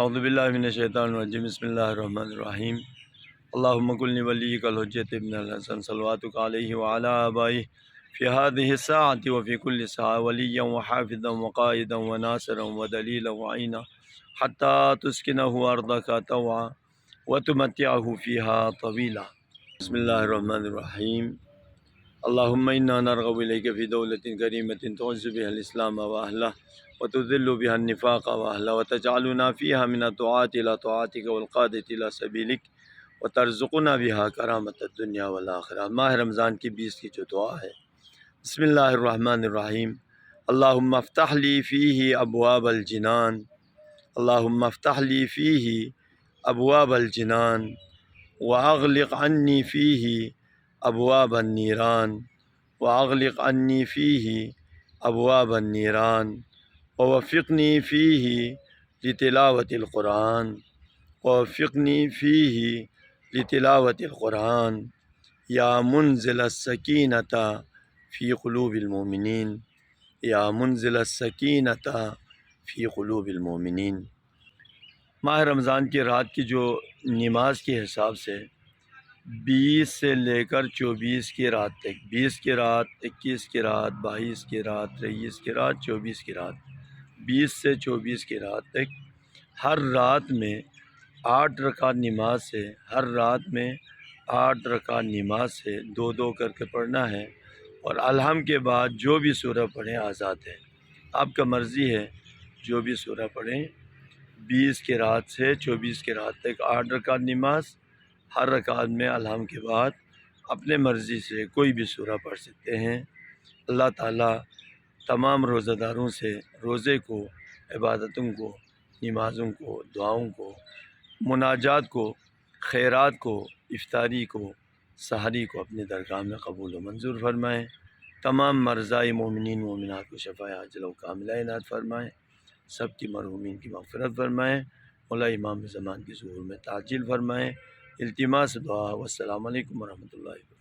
اعوذ باللہ من الشیطان الرجیم بسم اللہ الرحمن الرحیم اللہم کل ولیک الحجۃ ابن الحسن صلواتک علیہ وعلی آبائہ فی هذه الساعة وفی کل ساعة ولیا وحافظا وقائدا وناصرا ودلیلا وعینا حتی تسکنہ ارضک طوعا وتمتعہ فیہا طویلا۔ بسم اللہ الرحمن الرحیم اللہم انا نرغب الیک فی دولۃ کریمۃ تعز بها الاسلام واہلہ وتذل بها النفاق واہلہ وتجعلنا فیہا من الدعاة الی طاعتک والقادۃ الی سبیلک وترزقنا بها کرامۃ الدنیا والآخرہ۔ ماہ رمضان کی 20 کی جو دعا ہے، بسم اللہ الرحمن الرحیم اللہم افتح لی فیہ ابواب الجنان، اللہم افتح لی فیہ ابواب الجنان واغلق عنی فیہ ابواب النیران واغلق عنی فیہ ابواب النیران ووفقنی فیہ لتلاوت القرآن ووفقنی فیہ لتلاوت القرآن یا منزل السکینۃ فی قلوب المؤمنین یا منزل السکینۃ فی قلوب المؤمنین۔ ماہ رمضان کی رات کی جو نماز کے حساب سے 20 سے لے کر 24 کی رات تک، 20 کی رات، 21 کی رات، 22 کی رات، 23 کی رات، 24 کی رات، 20 سے 24 کی رات تک ہر رات میں 8 رکعت نماز سے، ہر رات میں 8 رکعت نماز سے 2 کر کے پڑھنا ہے، اور الحم کے بعد جو بھی سورہ پڑھیں آزاد ہے، آپ کا مرضی ہے جو بھی سورہ پڑھیں۔ 20 کی رات سے 24 کی رات تک 8 رکعت نماز، ہر رکعت میں الحم کے بعد اپنے مرضی سے کوئی بھی سورہ پڑھ سکتے ہیں۔ اللہ تعالیٰ تمام روزہ داروں سے روزے کو، عبادتوں کو، نمازوں کو، دعاؤں کو، مناجات کو، خیرات کو، افطاری کو، سحری کو اپنی درگاہ میں قبول و منظور فرمائیں۔ تمام مرضائے مومنین مومنات کو شفاء عاجلہ و کاملہ عنایت فرمائیں، سب کی مرحومین کی مغفرت فرمائیں، مولا امام زمان کی ظہور میں تعجیل فرمائیں۔ التماس دعا۔ والسلام علیکم ورحمۃ اللہ وبرکاتہ۔